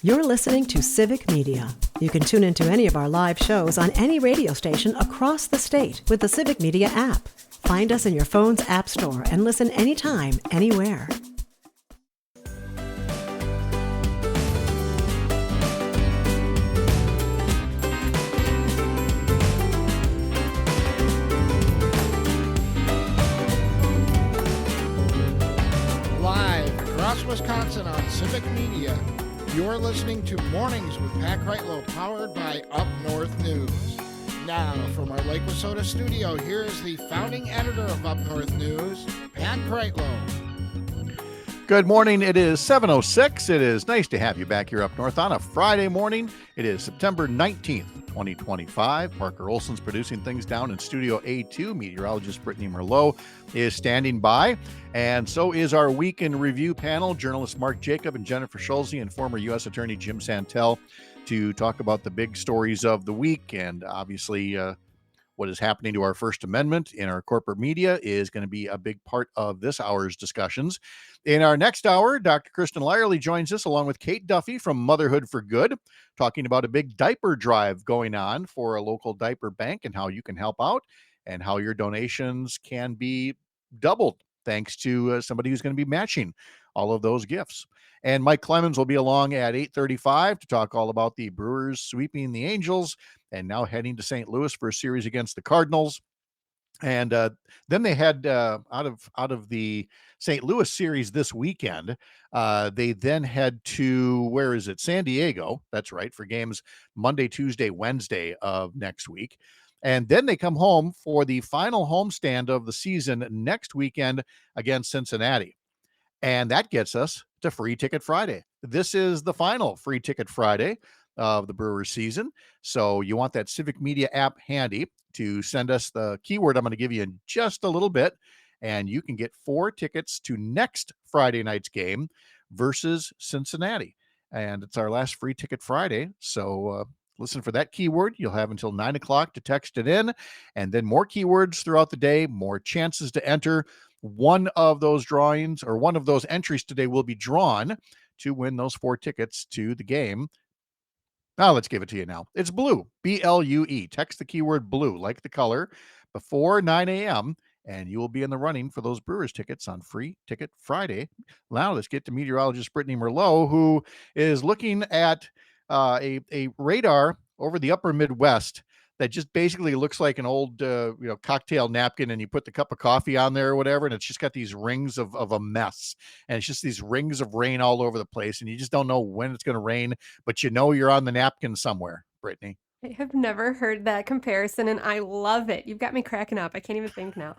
You're listening to Civic Media. You can tune into any of our live shows on any radio station across the state with the Civic Media app. Find us in your phone's app store and listen anytime, anywhere. Live across Wisconsin on Civic Media, you're listening to Mornings with Pat Kreitlow, powered by Up North News. Now, from our Lake Wissota studio, here is the founding editor of Up North News, Pat Kreitlow. Good morning. It is 7:06. It is nice to have you back here up north on a Friday morning. It is September 19th, 2025. Parker Olson's producing things down in Studio A2. Meteorologist Brittany Merlot is standing by. And so is our Week in Review panel, journalists Mark Jacob and Jennifer Schulze and former U.S. Attorney Jim Santel, to talk about the big stories of the week. And obviously, what is happening to our First Amendment in our corporate media is going to be a big part of this hour's discussions. In our next hour, Dr. Kristen Lyerly joins us along with Kate Duffy from Motherhood for Good, talking about a big diaper drive going on for a local diaper bank and how you can help out and how your donations can be doubled thanks to somebody who's going to be matching all of those gifts. And Mike Clemens will be along at 8:35 to talk all about the Brewers sweeping the Angels and now heading to St. Louis for a series against the Cardinals. And then they had out of the St. Louis series this weekend, they then head to, where is it? San Diego. That's right, for games Monday, Tuesday, Wednesday of next week. And then they come home for the final homestand of the season next weekend against Cincinnati. And that gets us to Free Ticket Friday. This is the final Free Ticket Friday of the Brewers season. So you want that Civic Media app handy to send us the keyword I'm going to give you in just a little bit. And you can get 4 tickets to next Friday night's game versus Cincinnati. And it's our last Free Ticket Friday. So listen for that keyword. You'll have until 9 o'clock to text it in. And then more keywords throughout the day, more chances to enter. One of those drawings or one of those entries today will be drawn to win those 4 tickets to the game. Now let's give it to you now. It's blue, B-L-U-E. Text the keyword blue, like the color, before 9 a.m., and you will be in the running for those Brewers tickets on Free Ticket Friday. Now let's get to meteorologist Brittany Merlot, who is looking at a radar over the upper Midwest that just basically looks like an old cocktail napkin, and you put the cup of coffee on there or whatever, and it's just got these rings of a mess, and it's just these rings of rain all over the place, and you just don't know when it's going to rain, but you know you're on the napkin somewhere. Brittany, I have never heard that comparison, and I love it. You've got me cracking up. I can't even think now.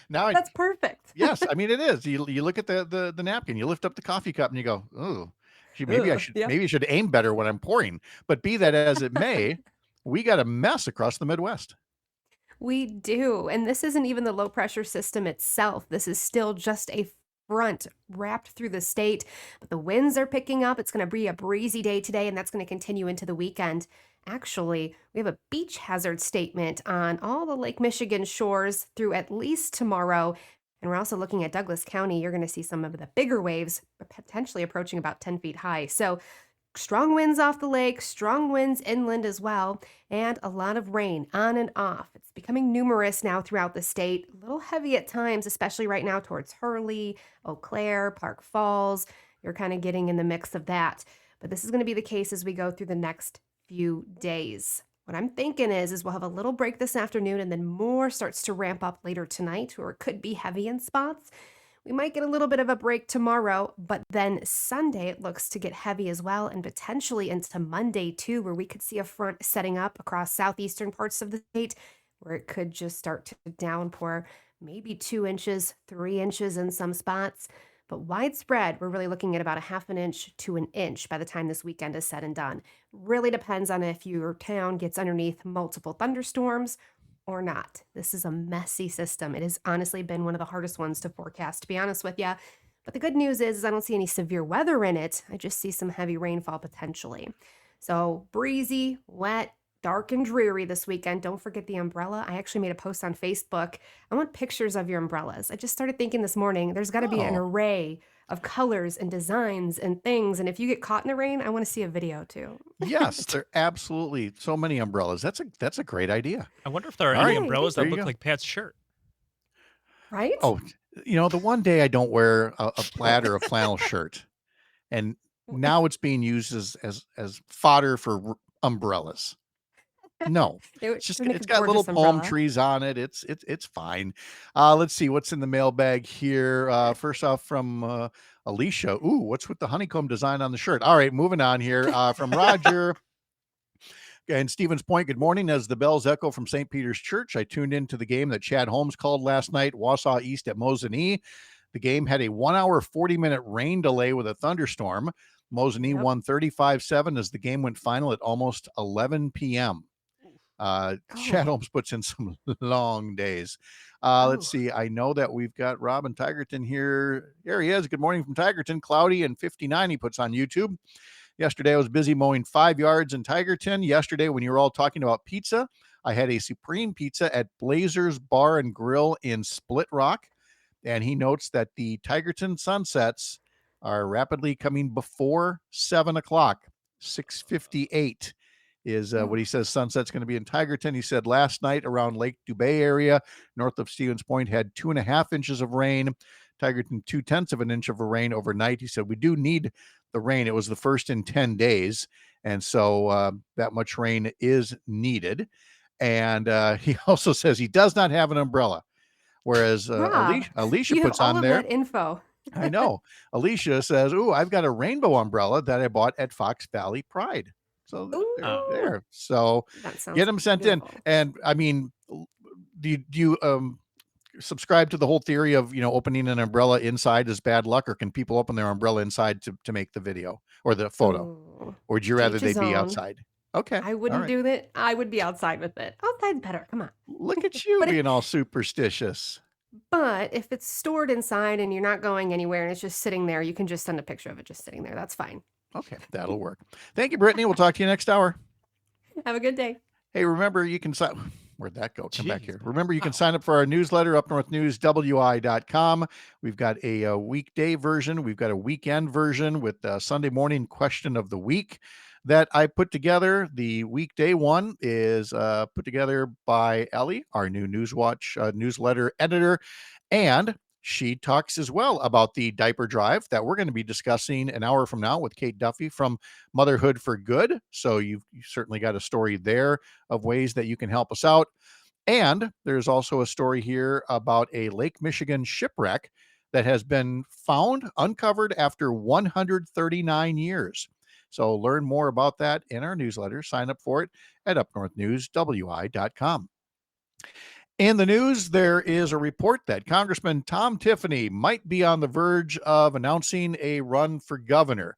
now That's perfect. Yes, I mean it is. You look at the napkin, you lift up the coffee cup, and you go, "Oh, maybe I should aim better when I'm pouring." But be that as it may. We got a mess across the Midwest. We do. And this isn't even the low pressure system itself. This is still just a front wrapped through the state. But the winds are picking up. It's going to be a breezy day today, and that's going to continue into the weekend. Actually, we have a beach hazard statement on all the Lake Michigan shores through at least tomorrow. And we're also looking at Douglas County. You're going to see some of the bigger waves potentially approaching about 10 feet high. So strong winds off the lake, strong winds inland as well, and a lot of rain on and off. It's becoming numerous now throughout the state, a little heavy at times, especially right now towards Hurley, Eau Claire, Park Falls. You're kind of getting in the mix of that. But this is going to be the case as we go through the next few days. What I'm thinking is we'll have a little break this afternoon, and then more starts to ramp up later tonight, or it could be heavy in spots. We might get a little bit of a break tomorrow, but then Sunday it looks to get heavy as well, and potentially into Monday too, where we could see a front setting up across southeastern parts of the state, where it could just start to downpour, maybe 2 inches, 3 inches in some spots. But widespread, we're really looking at about a half an inch to an inch by the time this weekend is said and done. Really depends on if your town gets underneath multiple thunderstorms or not. This is a messy system. It has honestly been one of the hardest ones to forecast, to be honest with you. But the good news is I don't see any severe weather in it. I just see some heavy rainfall potentially. So breezy, wet, dark and dreary this weekend. Don't forget the umbrella. I actually made a post on Facebook. I want pictures of your umbrellas. I just started thinking this morning, there's got to be an array of colors and designs and things. And if you get caught in the rain, I want to see a video too. Yes, there are absolutely so many umbrellas. That's a great idea. I wonder if there are All any right, Yeah, you think umbrellas there that you look go. like Pat's shirt. right? Oh, the one day I don't wear a plaid or a flannel shirt, and now it's being used as fodder for umbrellas. No, It it's would make a got little gorgeous palm umbrella. trees on it. It's fine. Let's see what's in the mailbag here. First off, from Alicia. Ooh, what's with the honeycomb design on the shirt? All right, moving on here. From Roger. And Stevens Point, good morning. As the bells echo from St. Peter's Church, I tuned into the game that Chad Holmes called last night, Wausau East at Mosinee. The game had a 1 hour, 40-minute rain delay with a thunderstorm. Mosinee Yep. won 35-7 as the game went final at almost 11 p.m. Chad Oh, Holmes puts in some long days. oh, Let's see. I know that we've got Rob in Tigerton here. Here he is. Good morning from Tigerton. Cloudy and 59 he puts on YouTube. Yesterday, I was busy mowing 5 yards in Tigerton. Yesterday, when you were all talking about pizza, I had a supreme pizza at Blazers Bar and Grill in Split Rock. And he notes that the Tigerton sunsets are rapidly coming before 7 o'clock. 6:58 is what he oh, says sunset's going to be in Tigerton. He said last night around Lake Dubay area, north of Stevens Point, had 2.5 inches of rain. Tigerton, 0.2 of an inch of rain overnight. He said, we do need the rain. It was the first in 10 days. And so that much rain is needed. And he also says he does not have an umbrella. Whereas Rob, Alicia you have puts all on of there, that info. I know. Alicia says, ooh, I've got a rainbow umbrella that I bought at Fox Valley Pride. So Oh. Ooh, there. So that get sounds them sent in. beautiful. And I mean, do you subscribe to the whole theory of, opening an umbrella inside is bad luck, or can people open their umbrella inside to make the video or the photo? Ooh, Or would you to rather each they his be own. outside? Okay. I All wouldn't right. do that. I would be outside with it. Outside's better. Come on. Look at you But if being all superstitious. but if it's stored inside and you're not going anywhere and it's just sitting there, you can just send a picture of it just sitting there. That's fine. Okay, that'll work. Thank you, Brittany. We'll talk to you next hour. Have a good day. Hey, remember you can sign. Where'd that go? Come back Jeez. here. Remember, you can Wow. sign up for our newsletter, upnorthnewswi.com. We've got a weekday version. We've got a weekend version with the Sunday morning question of the week that I put together. The weekday one is put together by Ellie, our new Newswatch newsletter editor. And she talks as well about the diaper drive that we're going to be discussing an hour from now with Kate Duffy from Motherhood for Good. So you've certainly got a story there of ways that you can help us out. And there's also a story here about a Lake Michigan shipwreck that has been uncovered after 139 years. So learn more about that in our newsletter. Sign up for it at upnorthnewswi.com. In the news, there is a report that Congressman Tom Tiffany might be on the verge of announcing a run for governor.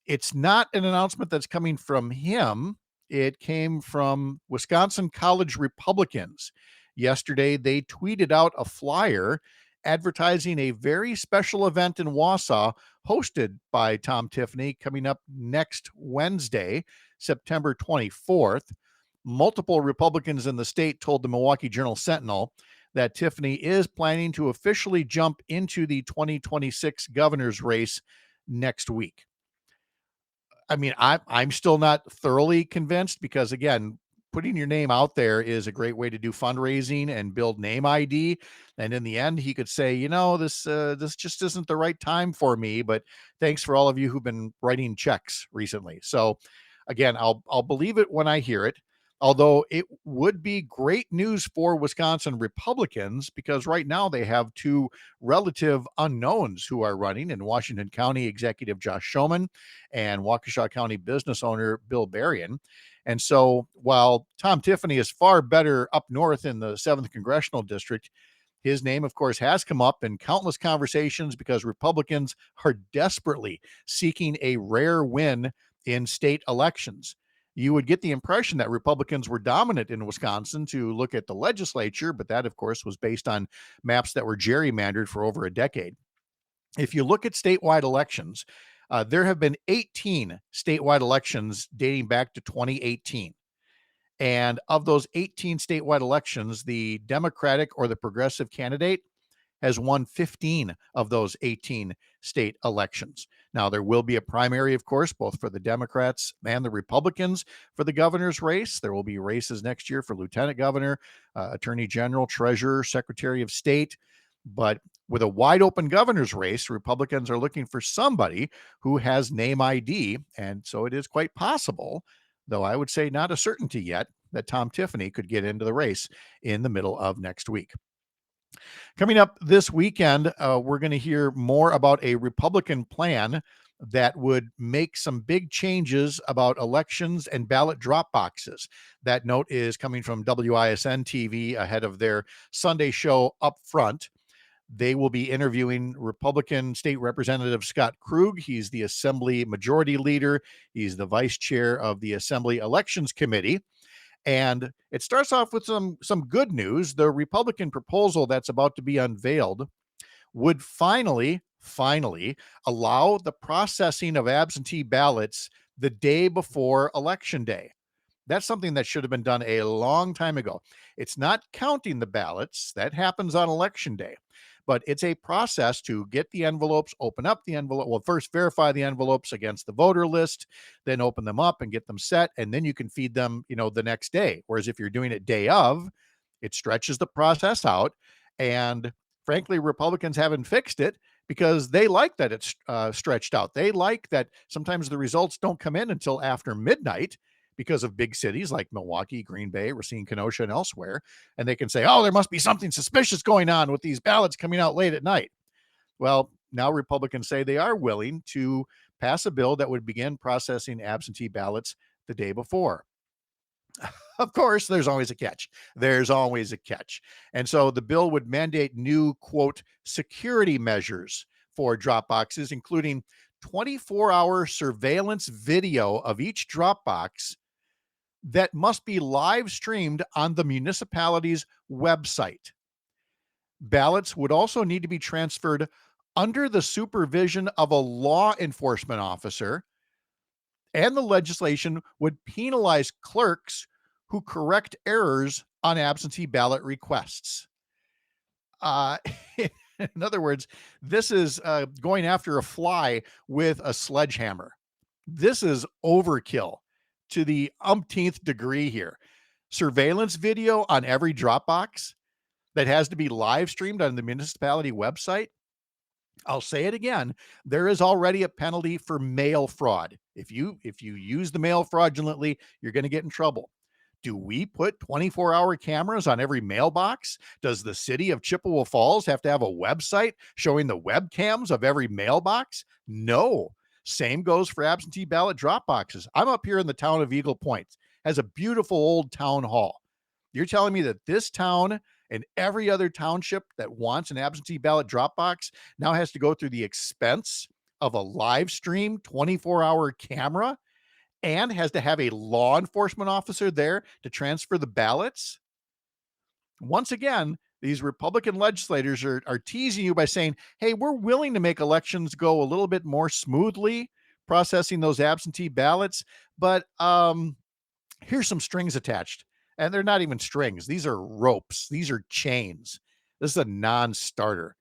It's not an announcement that's coming from him. It came from Wisconsin College Republicans. Yesterday, they tweeted out a flyer advertising a very special event in Wausau hosted by Tom Tiffany coming up next Wednesday, September 24th. Multiple Republicans in the state told the Milwaukee Journal Sentinel that Tiffany is planning to officially jump into the 2026 governor's race next week. I mean, I'm still not thoroughly convinced because, again, putting your name out there is a great way to do fundraising and build name ID. And in the end, he could say, this just isn't the right time for me. But thanks for all of you who've been writing checks recently. So, again, I'll believe it when I hear it. Although it would be great news for Wisconsin Republicans because right now they have two relative unknowns who are running in Washington County Executive Josh Schoeman and Waukesha County business owner Bill Berrien. And so while Tom Tiffany is far better up north in the 7th Congressional District, his name, of course, has come up in countless conversations because Republicans are desperately seeking a rare win in state elections. You would get the impression that Republicans were dominant in Wisconsin to look at the legislature, but that, of course, was based on maps that were gerrymandered for over a decade. If you look at statewide elections, there have been 18 statewide elections dating back to 2018. And of those 18 statewide elections, the Democratic or the progressive candidate has won 15 of those 18 state elections. Now, there will be a primary, of course, both for the Democrats and the Republicans for the governor's race. There will be races next year for lieutenant governor, attorney general, treasurer, secretary of state. But with a wide open governor's race, Republicans are looking for somebody who has name ID. And so it is quite possible, though I would say not a certainty yet, that Tom Tiffany could get into the race in the middle of next week. Coming up this weekend, we're going to hear more about a Republican plan that would make some big changes about elections and ballot drop boxes. That note is coming from WISN TV ahead of their Sunday show Up Front. They will be interviewing Republican State Representative Scott Krug. He's the Assembly Majority Leader. He's the Vice Chair of the Assembly Elections Committee. And it starts off with some good news. The Republican proposal that's about to be unveiled would finally allow the processing of absentee ballots the day before Election Day. That's something that should have been done a long time ago. It's not counting the ballots. That happens on Election Day. But it's a process to get the envelopes, open up the envelope. Well, first verify the envelopes against the voter list, then open them up and get them set. And then you can feed them, the next day. Whereas if you're doing it day of, it stretches the process out. And frankly, Republicans haven't fixed it because they like that it's stretched out. They like that sometimes the results don't come in until after midnight because of big cities like Milwaukee, Green Bay, Racine, Kenosha, and elsewhere. And they can say, oh, there must be something suspicious going on with these ballots coming out late at night. Well, now Republicans say they are willing to pass a bill that would begin processing absentee ballots the day before. Of course, there's always a catch. And so the bill would mandate new, quote, security measures for drop boxes, including 24-hour surveillance video of each drop box that must be live streamed on the municipality's website. Ballots would also need to be transferred under the supervision of a law enforcement officer, and the legislation would penalize clerks who correct errors on absentee ballot requests. In other words, this is going after a fly with a sledgehammer. This is overkill to the umpteenth degree here. Surveillance video on every drop box that has to be live streamed on the municipality website. I'll say it again. There is already a penalty for mail fraud. If you use the mail fraudulently, you're going to get in trouble. Do we put 24-hour cameras on every mailbox? Does the city of Chippewa Falls have to have a website showing the webcams of every mailbox? No. Same goes for absentee ballot drop boxes. I'm up here in the town of Eagle Point. It has a beautiful old town hall. You're telling me that this town and every other township that wants an absentee ballot drop box now has to go through the expense of a live stream 24-hour camera and has to have a law enforcement officer there to transfer the ballots? Once again, these Republican legislators are teasing you by saying, hey, we're willing to make elections go a little bit more smoothly, processing those absentee ballots, but here's some strings attached. And they're not even strings. These are ropes. These are chains. This is a non-starter.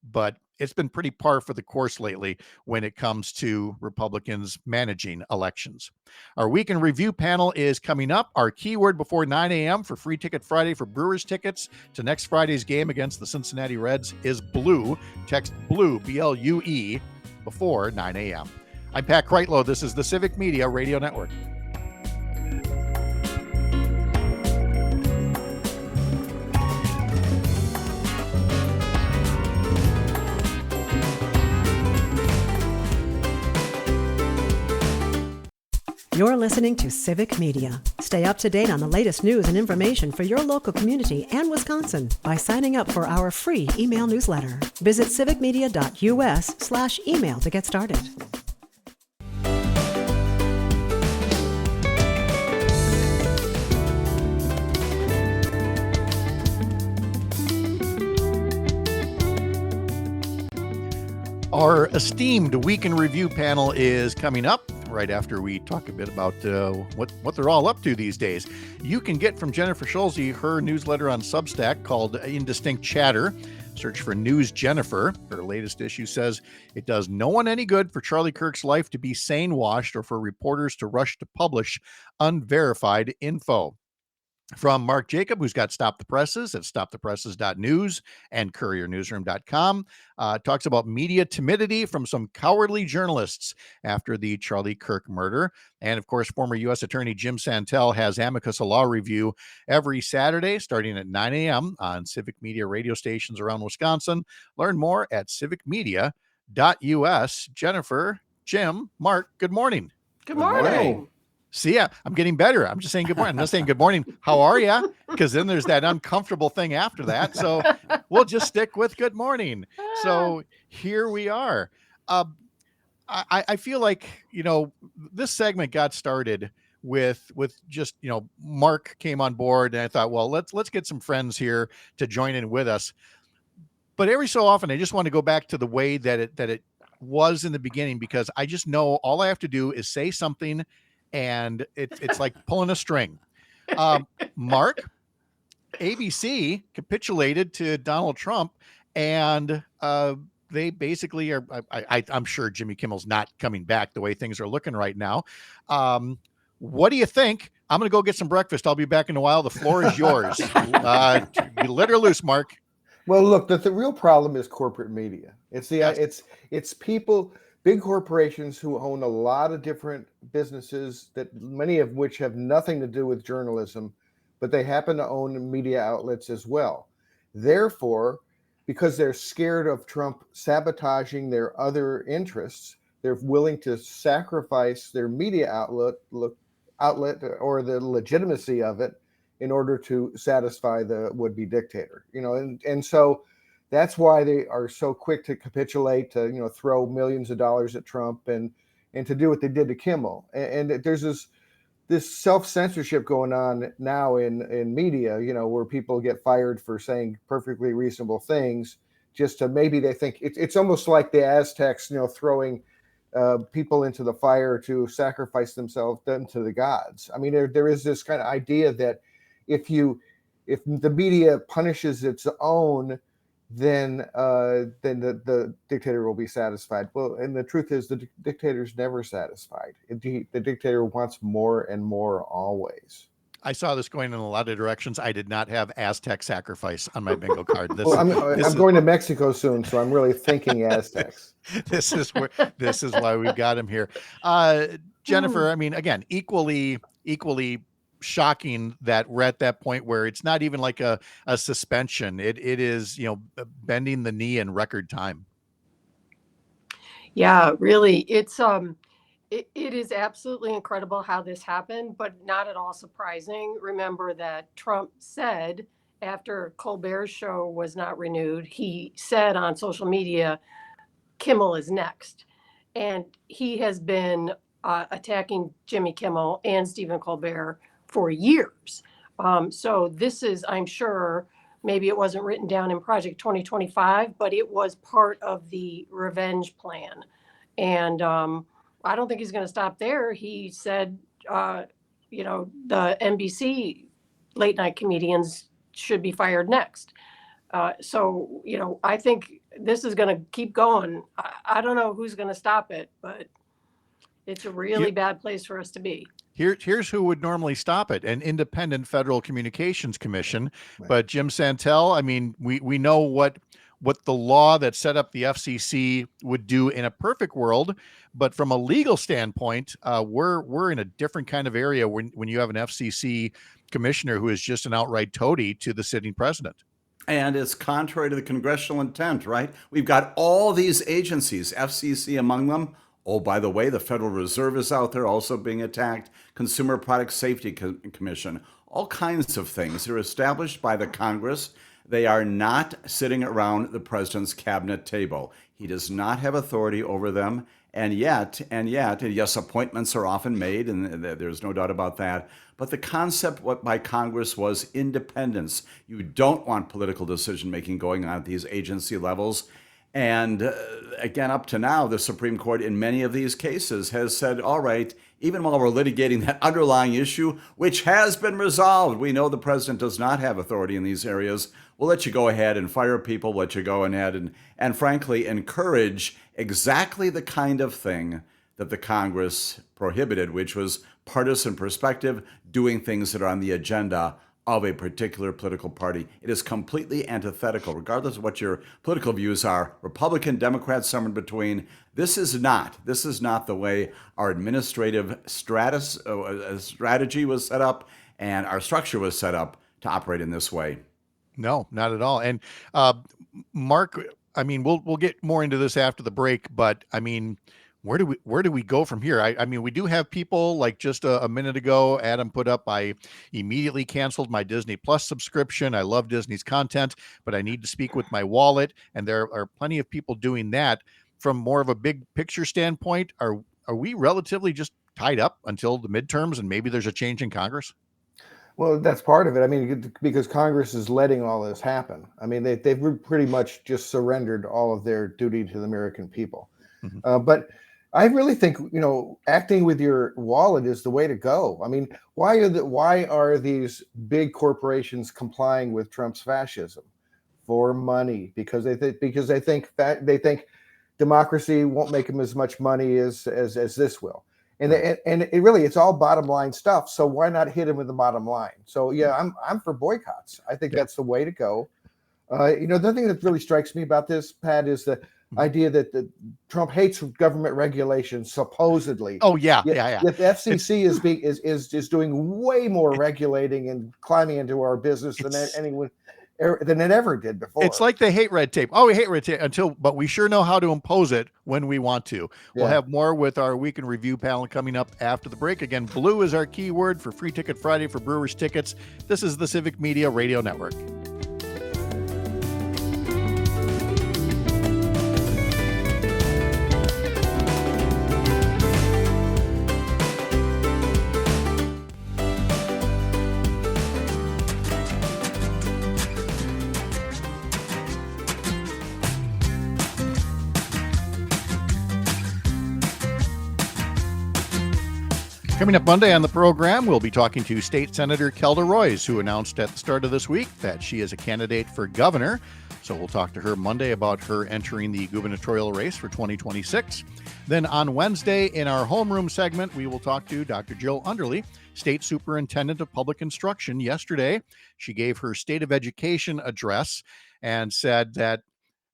But it's been pretty par for the course lately when it comes to Republicans managing elections. Our Week in Review panel is coming up. Our keyword before 9 a.m. for Free Ticket Friday for Brewers tickets to next Friday's game against the Cincinnati Reds is blue. Text blue, BLUE, before 9 a.m. I'm Pat Kreitlow. This is the Civic Media Radio Network. You're listening to Civic Media. Stay up to date on the latest news and information for your local community and Wisconsin by signing up for our free email newsletter. Visit civicmedia.us/email to get started. Our esteemed Week in Review panel is coming up right after we talk a bit about what they're all up to these days. You can get from Jennifer Schulze her newsletter on Substack called Indistinct Chatter. Search for News Jennifer. Her latest issue says it does no one any good for Charlie Kirk's life to be sane washed or for reporters to rush to publish unverified info. From Mark Jacob, who's got Stop the Presses at stopthepresses.news and couriernewsroom.com, talks about media timidity from some cowardly journalists after the Charlie Kirk murder. And of course, former U.S. Attorney Jim Santel has Amicus, a law review, every Saturday starting at 9 a.m. on Civic Media radio stations around Wisconsin. Learn more at civicmedia.us. Jennifer, Jim, Mark, good morning. Good morning. See ya. I'm getting better. I'm just saying good morning. I'm not saying good morning. How are you? Because then there's that uncomfortable thing after that. So we'll just stick with good morning. So here we are. I feel like, this segment got started with just, Mark came on board and I thought, well, let's get some friends here to join in with us. But every so often, I just want to go back to the way that it was in the beginning, because I just know all I have to do is say something and it's like pulling a string. Mark, ABC capitulated to Donald Trump, and they basically are. I'm sure Jimmy Kimmel's not coming back the way things are looking right now. What do you think? I'm going to go get some breakfast. I'll be back in a while. The floor is yours. You let her loose, Mark. Well, look, the real problem is corporate media. It's people. Big corporations who own a lot of different businesses, that many of which have nothing to do with journalism, but they happen to own media outlets as well. Therefore, because they're scared of Trump sabotaging their other interests, they're willing to sacrifice their media outlet or the legitimacy of it in order to satisfy the would-be dictator. And so that's why they are so quick to capitulate, to throw millions of dollars at Trump and to do what they did to Kimmel. And there's this self-censorship going on now in media, where people get fired for saying perfectly reasonable things, just to maybe they think it's almost like the Aztecs, throwing people into the fire to sacrifice them to the gods. I mean, there is this kind of idea that if the media punishes its own, then the dictator will be satisfied. Well, and the truth is, the dictator's never satisfied. The dictator wants more and more always. I saw this going in a lot of directions. I did not have Aztec sacrifice on my bingo card. I'm going to Mexico soon, so I'm really thinking Aztecs. This is why we got him here. Jennifer, I mean, again, equally shocking that we're at that point where it's not even like a suspension. It is, bending the knee in record time. Yeah, really. It is absolutely incredible how this happened, but not at all surprising. Remember that Trump said after Colbert's show was not renewed, he said on social media, Kimmel is next. And he has been attacking Jimmy Kimmel and Stephen Colbert for years. So this is, I'm sure, maybe it wasn't written down in Project 2025, but it was part of the revenge plan. And I don't think he's going to stop there. He said, the NBC late night comedians should be fired next. So, I think this is going to keep going. I don't know who's going to stop it, but it's a really bad place for us to be. Here's who would normally stop it: an independent Federal Communications Commission. Right. But Jim Santel, I mean, we know what the law that set up the FCC would do in a perfect world, but from a legal standpoint, we're in a different kind of area when you have an FCC commissioner who is just an outright toady to the sitting president. And it's contrary to the congressional intent, right? We've got all these agencies, FCC among them. Oh, by the way, the Federal Reserve is out there also being attacked, Consumer Product Safety Commission, all kinds of things. They're established by the Congress. They are not sitting around the president's cabinet table. He does not have authority over them. And yet, yes, appointments are often made, and there's no doubt about that. But the concept by Congress was independence. You don't want political decision-making going on at these agency levels. And again, up to now, the Supreme Court in many of these cases has said, all right, even while we're litigating that underlying issue, which has been resolved, we know the president does not have authority in these areas. We'll let you go ahead and fire people, let you go ahead and frankly, encourage exactly the kind of thing that the Congress prohibited, which was partisan perspective, doing things that are on the agenda of a particular political party. It is completely antithetical, regardless of what your political views are, Republican, Democrat, somewhere in between. This is not the way our administrative strategy was set up and our structure was set up to operate in this way. No, not at all. And Mark, I mean, we'll get more into this after the break, but I mean, where do we go from here? I mean, we do have people like just a minute ago, Adam put up, I immediately canceled my Disney Plus subscription. I love Disney's content, but I need to speak with my wallet. And there are plenty of people doing that. From more of a big picture standpoint, are we relatively just tied up until the midterms and maybe there's a change in Congress? Well, that's part of it. I mean, because Congress is letting all this happen. I mean, they've pretty much just surrendered all of their duty to the American people. Mhm. But I really think, acting with your wallet is the way to go. I mean, why are these big corporations complying with Trump's fascism? For money, because they think democracy won't make them as much money as this will. And it's all bottom line stuff. So why not hit him with the bottom line? So yeah, I'm for boycotts. I think that's the way to go. The thing that really strikes me about this, Pat, is the idea that Trump hates government regulation, supposedly. Oh yeah. Yet the FCC is doing way more regulating and climbing into our business than anyone than it ever did before. It's like they hate red tape. Oh, we hate red tape but we sure know how to impose it when we want to. We'll have more with our Week in Review panel coming up after the break. Again, blue is our keyword for Free Ticket Friday for Brewers tickets. This is the Civic Media Radio Network. Coming up Monday on the program, we'll be talking to State Senator Kelda Roys, who announced at the start of this week that she is a candidate for governor. So we'll talk to her Monday about her entering the gubernatorial race for 2026. Then on Wednesday, in our homeroom segment, we will talk to Dr. Jill Underly, State Superintendent of Public Instruction. Yesterday, she gave her State of Education address and said that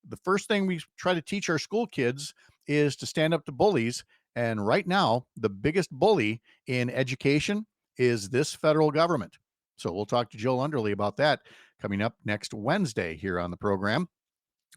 the first thing we try to teach our school kids is to stand up to bullies. And right now, the biggest bully in education is this federal government. So we'll talk to Jill Underly about that coming up next Wednesday here on the program.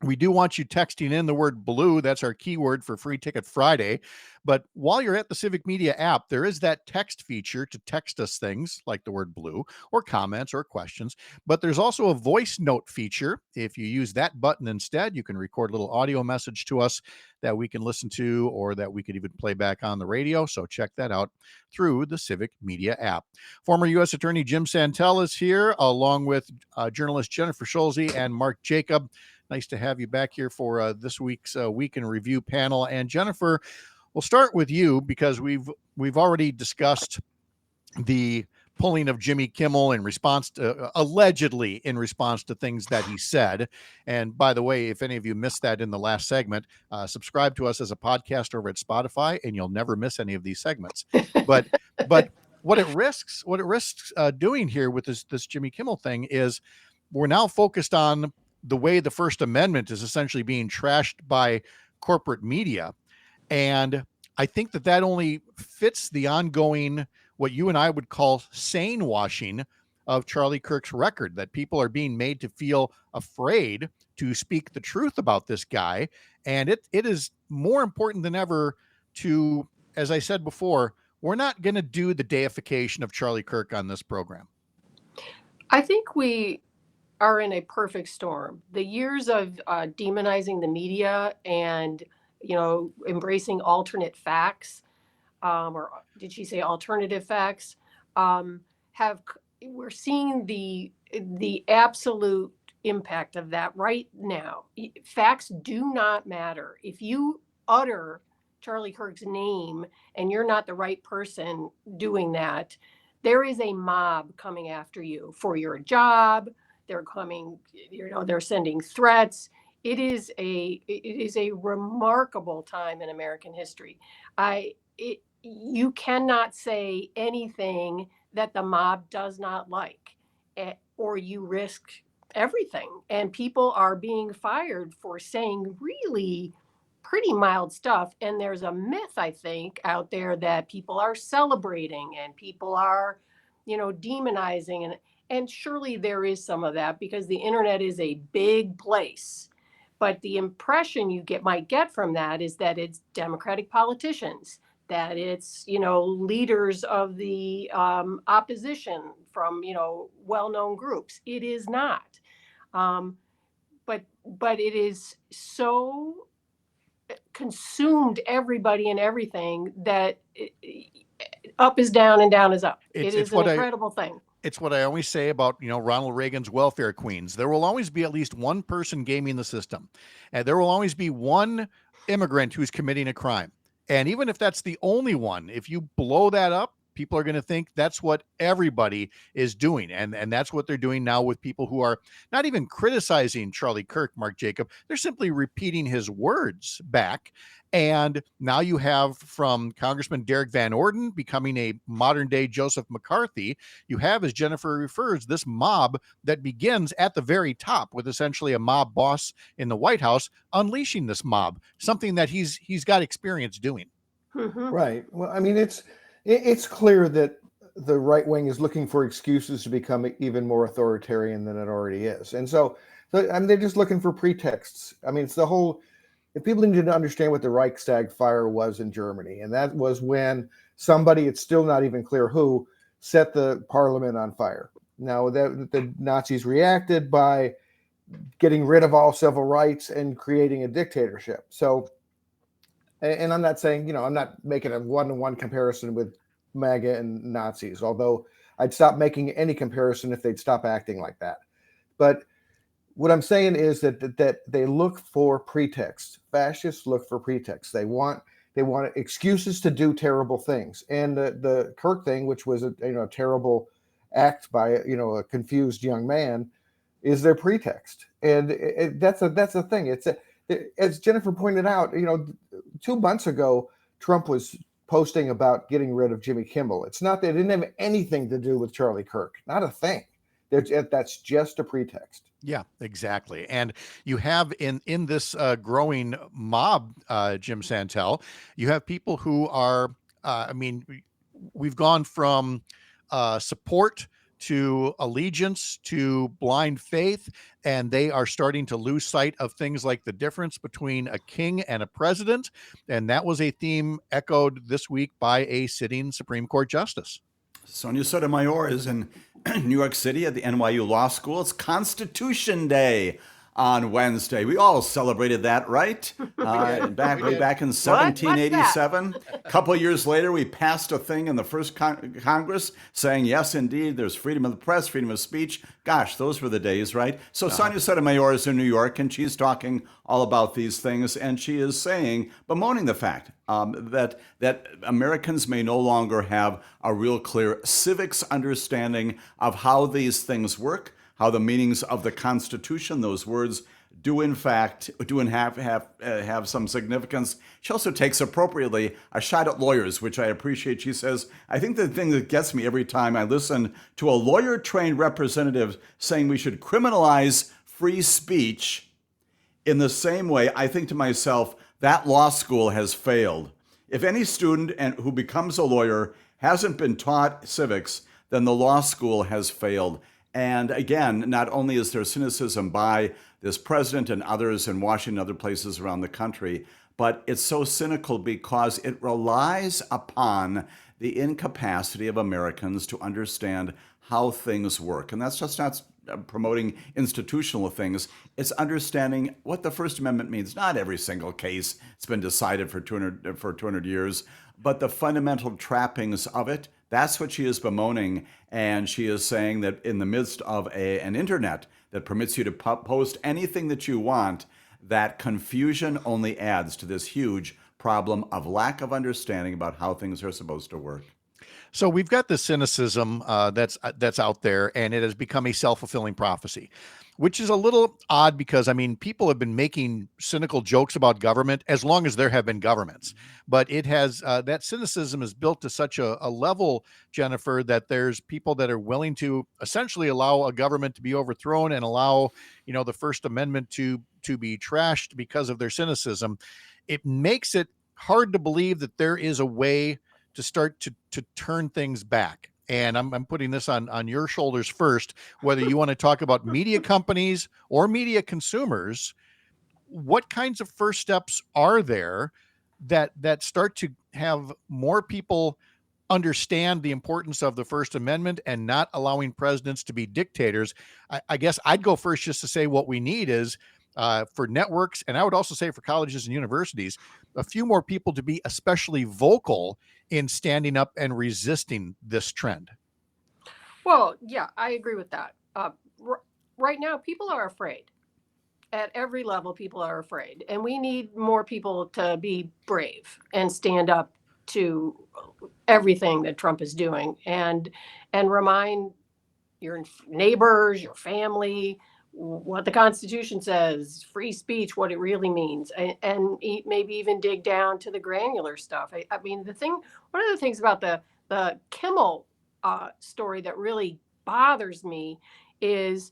We do want you texting in the word blue. That's our keyword for Free Ticket Friday. But while you're at the Civic Media app, there is that text feature to text us things like the word blue or comments or questions. But there's also a voice note feature. If you use that button instead, you can record a little audio message to us that we can listen to or that we could even play back on the radio. So check that out through the Civic Media app. Former U.S. Attorney Jim Santel is here, along with journalist Jennifer Schulze and Mark Jacob. Nice to have you back here for this week's Week in Review panel. And Jennifer, we'll start with you because we've already discussed the pulling of Jimmy Kimmel in response to, allegedly in response to things that he said. And by the way, if any of you missed that in the last segment, subscribe to us as a podcast over at Spotify, and you'll never miss any of these segments. But what it risks doing here with this Jimmy Kimmel thing is we're now focused on the way the First Amendment is essentially being trashed by corporate media. And I think that only fits the ongoing, what you and I would call sane washing of Charlie Kirk's record, that people are being made to feel afraid to speak the truth about this guy. And it is more important than ever to, as I said before, we're not going to do the deification of Charlie Kirk on this program. I think we are in a perfect storm. The years of demonizing the media and, embracing alternate facts, or did she say alternative facts, we're seeing the absolute impact of that right now. Facts do not matter. If you utter Charlie Kirk's name and you're not the right person doing that, there is a mob coming after you for your job. They're coming, they're sending threats. It is a remarkable time in American history. You cannot say anything that the mob does not like, or you risk everything. And people are being fired for saying really pretty mild stuff. And there's a myth, I think, out there that people are celebrating and people are, demonizing. And surely there is some of that because the internet is a big place. But the impression you might get from that is that it's Democratic politicians, that it's, leaders of the opposition from, well-known groups. It is not. But it is so consumed everybody and everything that up is down and down is up. It is an incredible thing. It's what I always say about, Ronald Reagan's welfare queens. There will always be at least one person gaming the system. And there will always be one immigrant who's committing a crime. And even if that's the only one, if you blow that up, people are going to think that's what everybody is doing. And that's what they're doing now with people who are not even criticizing Charlie Kirk, Mark Jacob. They're simply repeating his words back. And now you have from Congressman Derek Van Orden becoming a modern day Joseph McCarthy. You have, as Jennifer refers, this mob that begins at the very top with essentially a mob boss in the White House unleashing this mob, something that he's got experience doing. Mm-hmm. Right. Well, I mean, it's clear that the right wing is looking for excuses to become even more authoritarian than it already is. And so they're just looking for pretexts. I mean, if people need to understand what the Reichstag fire was in Germany, and that was when somebody, it's still not even clear who, set the parliament on fire. Now, the Nazis reacted by getting rid of all civil rights and creating a dictatorship. So, and I'm not saying, I'm not making a one-to-one comparison with MAGA and Nazis, although I'd stop making any comparison if they'd stop acting like that. But what I'm saying is that they look for pretexts. Fascists look for pretexts. They want excuses to do terrible things. And the Kirk thing, which was a terrible act by a confused young man, is their pretext. And that's the thing. As Jennifer pointed out, 2 months ago, Trump was posting about getting rid of Jimmy Kimmel. It's not that it didn't have anything to do with Charlie Kirk. Not a thing. That's just a pretext. Yeah, exactly. And you have in this growing mob, Jim Santel, you have people who are, we've gone from support to allegiance to blind faith, and they are starting to lose sight of things like the difference between a king and a president. And that was a theme echoed this week by a sitting Supreme Court justice. Sonia Sotomayor is in New York City at the NYU Law School. It's Constitution Day on Wednesday. We all celebrated that, right? Back in 1787. A couple of years later, we passed a thing in the first Congress saying, yes, indeed, there's freedom of the press, freedom of speech. Gosh, those were the days, right? So Sonia Sotomayor is in New York, and she's talking all about these things, and she is saying, bemoaning the fact that Americans may no longer have a real clear civics understanding of how these things work, how the meanings of the Constitution, those words, do in fact have some significance. She also takes appropriately a shot at lawyers, which I appreciate. She says, I think the thing that gets me every time I listen to a lawyer-trained representative saying we should criminalize free speech, in the same way, I think to myself, that law school has failed. If any student who becomes a lawyer hasn't been taught civics, then the law school has failed. And again, not only is there cynicism by this president and others in Washington and other places around the country, but it's so cynical because it relies upon the incapacity of Americans to understand how things work. And that's just not promoting institutional things. It's understanding what the First Amendment means. Not every single case it's been decided for 200 years, but the fundamental trappings of it. That's what she is bemoaning. And she is saying that in the midst of an internet that permits you to post anything that you want, that confusion only adds to this huge problem of lack of understanding about how things are supposed to work. So we've got the cynicism that's out there, and it has become a self-fulfilling prophecy, which is a little odd because, I mean, people have been making cynical jokes about government as long as there have been governments. But it has that cynicism is built to such a level, Jennifer, that there's people that are willing to essentially allow a government to be overthrown and allow, the First Amendment to be trashed because of their cynicism. It makes it hard to believe that there is a way to start to turn things back. And I'm putting this on your shoulders first, whether you want to talk about media companies or media consumers. What kinds of first steps are there that start to have more people understand the importance of the First Amendment and not allowing presidents to be dictators? I guess I'd go first just to say what we need is for networks, and I would also say for colleges and universities, a few more people to be especially vocal in standing up and resisting this trend. Well, yeah, I agree with that. Right now, people are afraid. At every level, people are afraid. And we need more people to be brave and stand up to everything that Trump is doing and remind your neighbors, your family, what the Constitution says, free speech, what it really means, and maybe even dig down to the granular stuff. I mean, one of the things about the Kimmel story that really bothers me is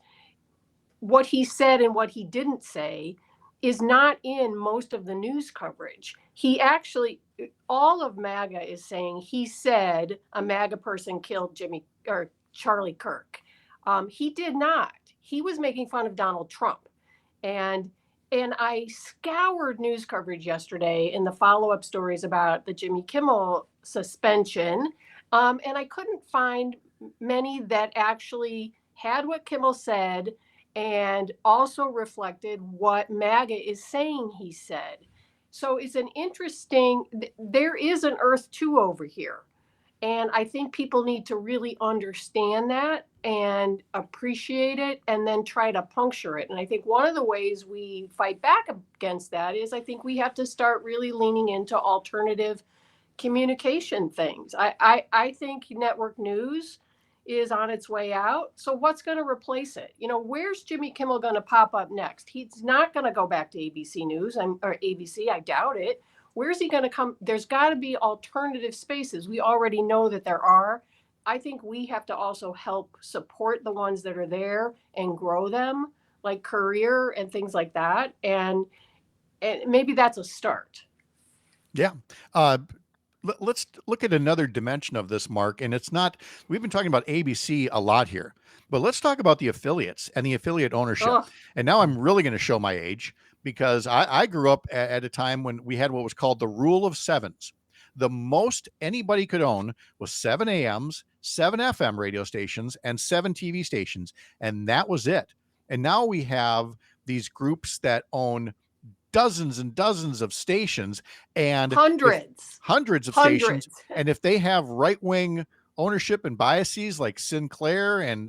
what he said and what he didn't say is not in most of the news coverage. He actually, all of MAGA is saying he said a MAGA person killed Charlie Kirk. He did not. He was making fun of Donald Trump. And I scoured news coverage yesterday in the follow-up stories about the Jimmy Kimmel suspension. And I couldn't find many that actually had what Kimmel said and also reflected what MAGA is saying he said. So it's there is an Earth 2 over here. And I think people need to really understand that and appreciate it and then try to puncture it. And I think one of the ways we fight back against that is I think we have to start really leaning into alternative communication things. I think network news is on its way out. So what's going to replace it? Where's Jimmy Kimmel going to pop up next? He's not going to go back to ABC News or ABC. I doubt it. Where's he going to come? There's got to be alternative spaces. We already know that there are. I think we have to also help support the ones that are there and grow them, like Career and things like that. And maybe that's a start. Yeah. Let's look at another dimension of this, Mark. And we've been talking about ABC a lot here, but let's talk about the affiliates and the affiliate ownership. Ugh. And now I'm really going to show my age because I grew up at a time when we had what was called the rule of sevens. The most anybody could own was 7 AMs, 7 FM radio stations, and 7 TV stations. And that was it. And now we have these groups that own dozens and dozens of stations and hundreds of stations. And if they have right-wing ownership and biases like Sinclair and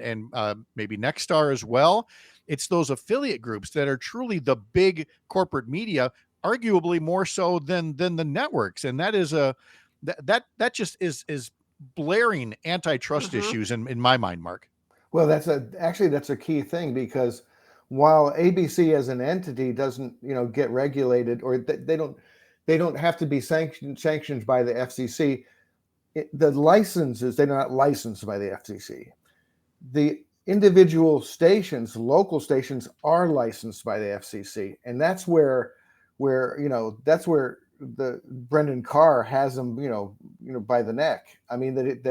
maybe Nexstar as well, it's those affiliate groups that are truly the big corporate media, arguably more so than the networks. And that is that just is blaring antitrust issues in my mind, Mark. Well, that's a key thing, because while ABC as an entity doesn't, get regulated, or they don't have to be sanctioned by the FCC, the licenses, they're not licensed by the FCC. The individual stations, local stations, are licensed by the FCC, and that's where the Brendan Carr has them, by the neck. I mean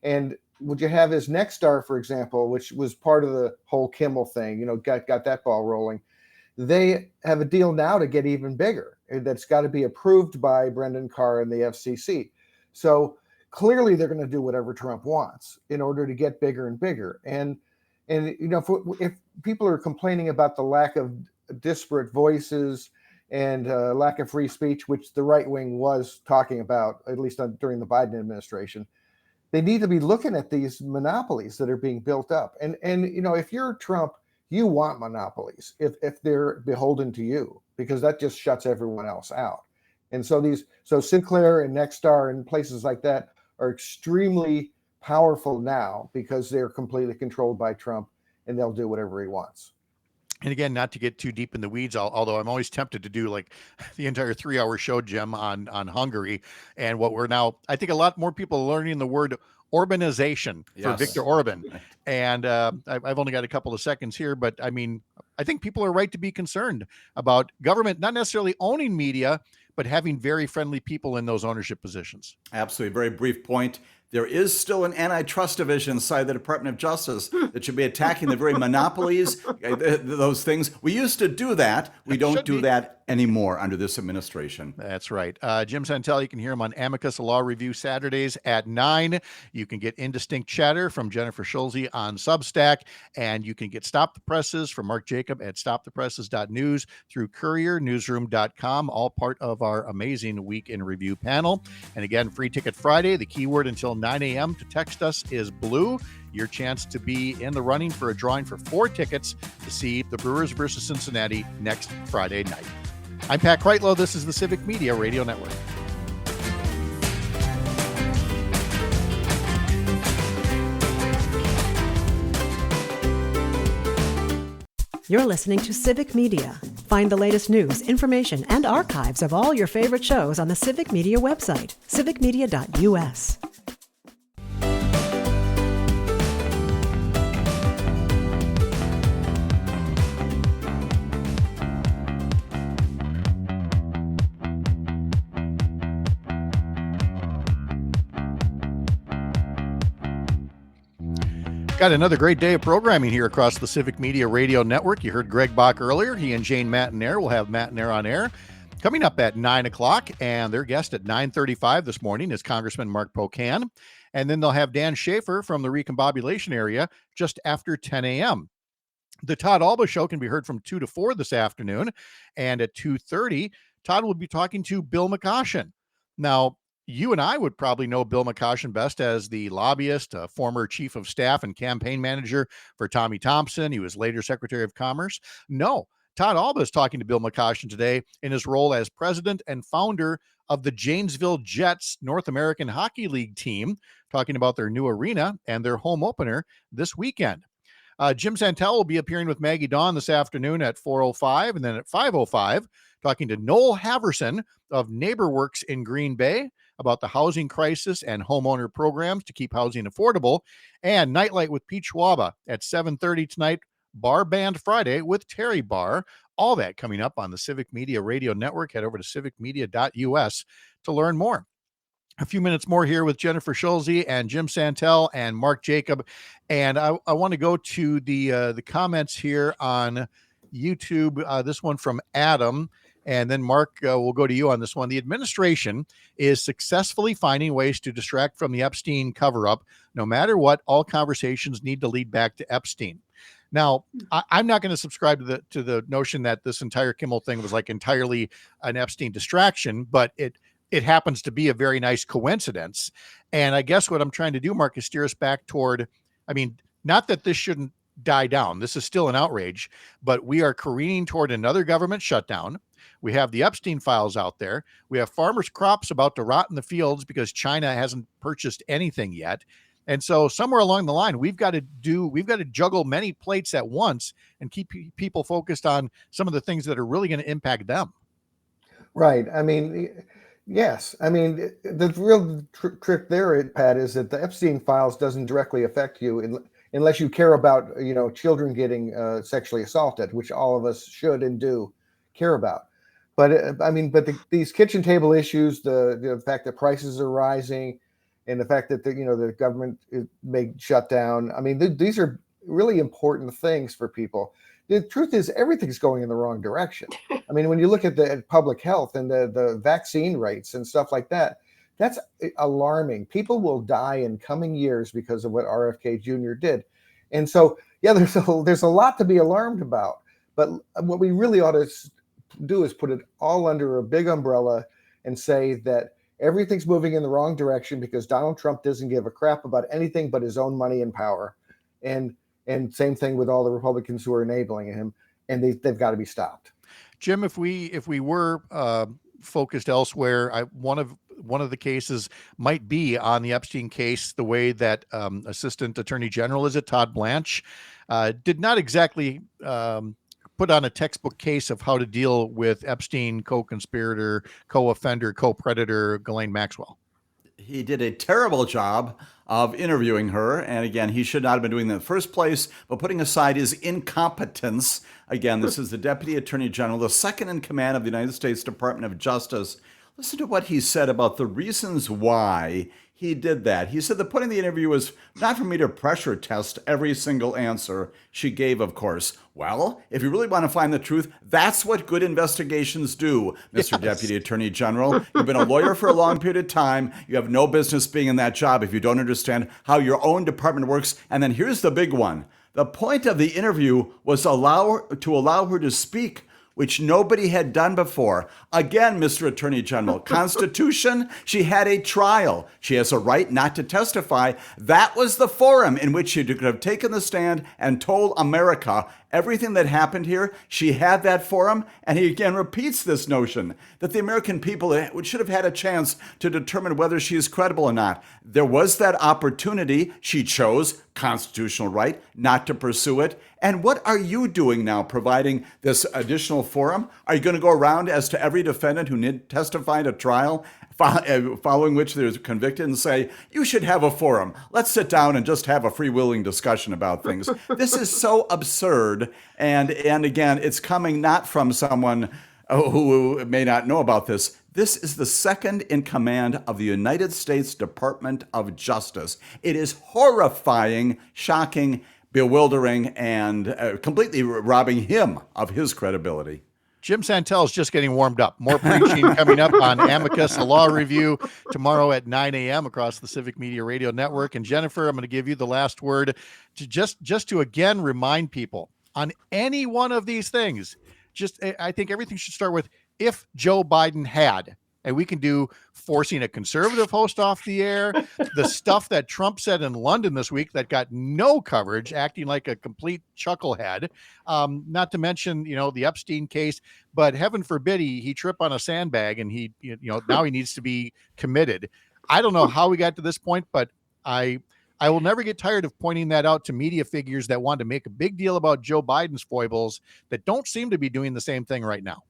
and what you have is Nexstar, for example, which was part of the whole Kimmel thing, got that ball rolling. They have a deal now to get even bigger. That's got to be approved by Brendan Carr and the FCC. So clearly they're going to do whatever Trump wants in order to get bigger and bigger. And if people are complaining about the lack of disparate voices and lack of free speech, which the right wing was talking about, at least during the Biden administration, they need to be looking at these monopolies that are being built up. And if you're Trump, you want monopolies if they're beholden to you, because that just shuts everyone else out. And so Sinclair and Nexstar and places like that are extremely powerful now because they're completely controlled by Trump, and they'll do whatever he wants. And again, not to get too deep in the weeds, although I'm always tempted to do like the entire 3-hour show, Jim, on Hungary and what we're now, I think a lot more people are learning the word Orbanization for Yes. Viktor Orban. And I've only got a couple of seconds here, but I mean, I think people are right to be concerned about government not necessarily owning media, but having very friendly people in those ownership positions. Absolutely. Very brief point. There is still an antitrust division inside the Department of Justice that should be attacking the very monopolies, those things. We used to do that. We don't do that anymore under this administration. That's right. Jim Santel, you can hear him on Amicus Law Review Saturdays at 9. You can get Indistinct Chatter from Jennifer Schulze on Substack, and you can get Stop the Presses from Mark Jacob at stopthepresses.news through couriernewsroom.com, all part of our amazing Week in Review panel. And again, Free Ticket Friday, the keyword until 9 a.m. to text us is blue. Your chance to be in the running for a drawing for 4 tickets to see the Brewers versus Cincinnati next Friday night. I'm Pat Kreitlow. This is the Civic Media Radio Network. You're listening to Civic Media. Find the latest news, information, and archives of all your favorite shows on the Civic Media website, civicmedia.us. Got another great day of programming here across the Civic Media Radio Network. You heard Greg Bach earlier. He and Jane Matinair will have Matinair on air coming up at 9 o'clock, and their guest at 9:35 this morning is Congressman Mark Pocan. And then they'll have Dan Schaefer from the recombobulation area just after 10 a.m. The Todd Alba Show can be heard from 2 to 4 this afternoon, and at 2:30, Todd will be talking to Bill McCoshen. Now, you and I would probably know Bill McCoshen best as the lobbyist, a former chief of staff and campaign manager for Tommy Thompson. He was later Secretary of Commerce. No, Todd Alba is talking to Bill McCoshen today in his role as president and founder of the Janesville Jets North American Hockey League team, talking about their new arena and their home opener this weekend. Jim Santel will be appearing with Maggie Dawn this afternoon at 4:05, and then at 5:05, talking to Noel Haverson of NeighborWorks in Green Bay about the housing crisis and homeowner programs to keep housing affordable, and Nightlight with Pete Schwaba at 7:30 tonight, Bar Band Friday with Terry Barr. All that coming up on the Civic Media Radio Network. Head over to civicmedia.us to learn more. A few minutes more here with Jennifer Schulze and Jim Santel and Mark Jacob. And I want to go to the comments here on YouTube. This one from Adam. And then, Mark, we'll go to you on this one. The administration is successfully finding ways to distract from the Epstein cover-up. No matter what, all conversations need to lead back to Epstein. Now, I'm not going to subscribe to the notion that this entire Kimmel thing was like entirely an Epstein distraction, but it happens to be a very nice coincidence. And I guess what I'm trying to do, Mark, is steer us back toward, I mean, not that this shouldn't die down. This is still an outrage, but we are careening toward another government shutdown. We have the Epstein files out there. We have farmers' crops about to rot in the fields because China hasn't purchased anything yet. And so somewhere along the line, we've got to juggle many plates at once and keep people focused on some of the things that are really going to impact them. Right. I mean, yes. I mean, the real trick there, Pat, is that the Epstein files doesn't directly affect you unless you care about, children getting sexually assaulted, which all of us should and do care about. But these kitchen table issues, the fact that prices are rising, and the fact that the government may shut down. I mean, these are really important things for people. The truth is, everything's going in the wrong direction. I mean, when you look at public health and the vaccine rates and stuff like that, that's alarming. People will die in coming years because of what RFK Jr. did. And so, yeah, there's a lot to be alarmed about. But what we really ought to do is put it all under a big umbrella and say that everything's moving in the wrong direction because Donald Trump doesn't give a crap about anything but his own money and power. And And same thing with all the Republicans who are enabling him, and they've got to be stopped. Jim, if we were focused elsewhere, one of the cases might be on the Epstein case. The way that Assistant Attorney General Todd Blanche did not exactly put on a textbook case of how to deal with Epstein co-conspirator, co-offender, co-predator Ghislaine Maxwell. He did a terrible job of interviewing her. And again, he should not have been doing that in the first place. But putting aside his incompetence, again, this is the Deputy Attorney General, the second in command of the United States Department of Justice. Listen to what he said about the reasons why he did that. He said the point of the interview was not for me to pressure test every single answer she gave, of course. Well, if you really want to find the truth, that's what good investigations do, Mr. Deputy Attorney General. You've been a lawyer for a long period of time. You have no business being in that job if you don't understand how your own department works. And then here's the big one. The point of the interview was to allow her to speak, which nobody had done before. Again, Mr. Attorney General, Constitution, she had a trial. She has a right not to testify. That was the forum in which she could have taken the stand and told America everything that happened here. She had that forum, and he again repeats this notion that the American people should have had a chance to determine whether she is credible or not. There was that opportunity. She chose, constitutional right, not to pursue it. And what are you doing now, providing this additional forum? Are you going to go around as to every defendant who testified at trial, following which they're convicted, and say, you should have a forum. Let's sit down and just have a freewheeling discussion about things. This is so absurd. And again, it's coming not from someone who may not know about this. This is the second in command of the United States Department of Justice. It is horrifying, shocking, bewildering, and completely robbing him of his credibility. Jim Santel is just getting warmed up. More preaching coming up on Amicus, a law review tomorrow at 9 a.m. across the Civic Media Radio Network. And Jennifer, I'm going to give you the last word to just to again remind people on any one of these things. I think everything should start with if Joe Biden had. And we can do forcing a conservative host off the air, the stuff that Trump said in London this week that got no coverage, acting like a complete chucklehead, not to mention, the Epstein case, but heaven forbid he trip on a sandbag and now he needs to be committed. I don't know how we got to this point, but I will never get tired of pointing that out to media figures that want to make a big deal about Joe Biden's foibles that don't seem to be doing the same thing right now.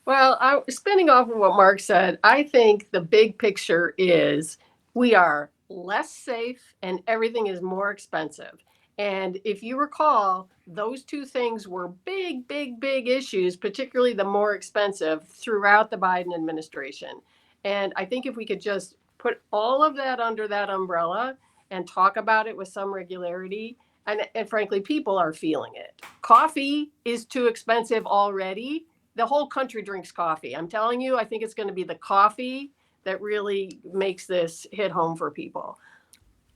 Well, spinning off of what Mark said, I think the big picture is we are less safe and everything is more expensive. And if you recall, those two things were big, big, big issues, particularly the more expensive throughout the Biden administration. And I think if we could just put all of that under that umbrella and talk about it with some regularity, and frankly, people are feeling it. Coffee is too expensive already. The whole country drinks coffee. I'm telling you, I think it's going to be the coffee that really makes this hit home for people.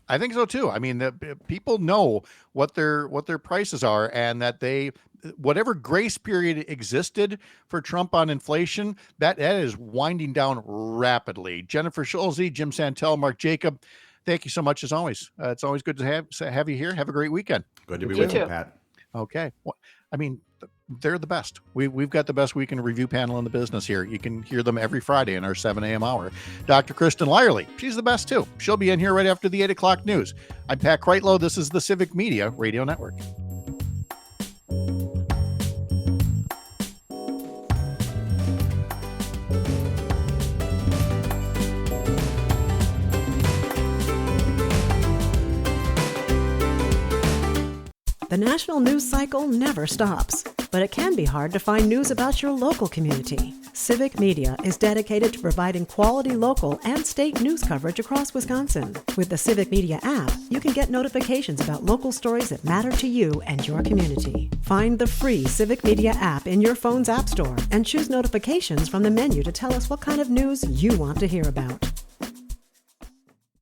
I think so too. I mean, people know what their prices are, and that whatever grace period existed for Trump on inflation, that is winding down rapidly. Jennifer Schulze, Jim Santel, Mark Jacob, thank you so much as always. It's always good to have you here. Have a great weekend. Good to be with you, Pat. Okay. Well, I mean, they're the best. We've got the best weekend review panel in the business here. You can hear them every Friday in our 7 a.m. hour. Dr. Kristen Lyerly, she's the best too. She'll be in here right after the 8 o'clock news. I'm Pat Kreitlow. This is the Civic Media Radio Network. The national news cycle never stops, but it can be hard to find news about your local community. Civic Media is dedicated to providing quality local and state news coverage across Wisconsin. With the Civic Media app, you can get notifications about local stories that matter to you and your community. Find the free Civic Media app in your phone's app store and choose notifications from the menu to tell us what kind of news you want to hear about.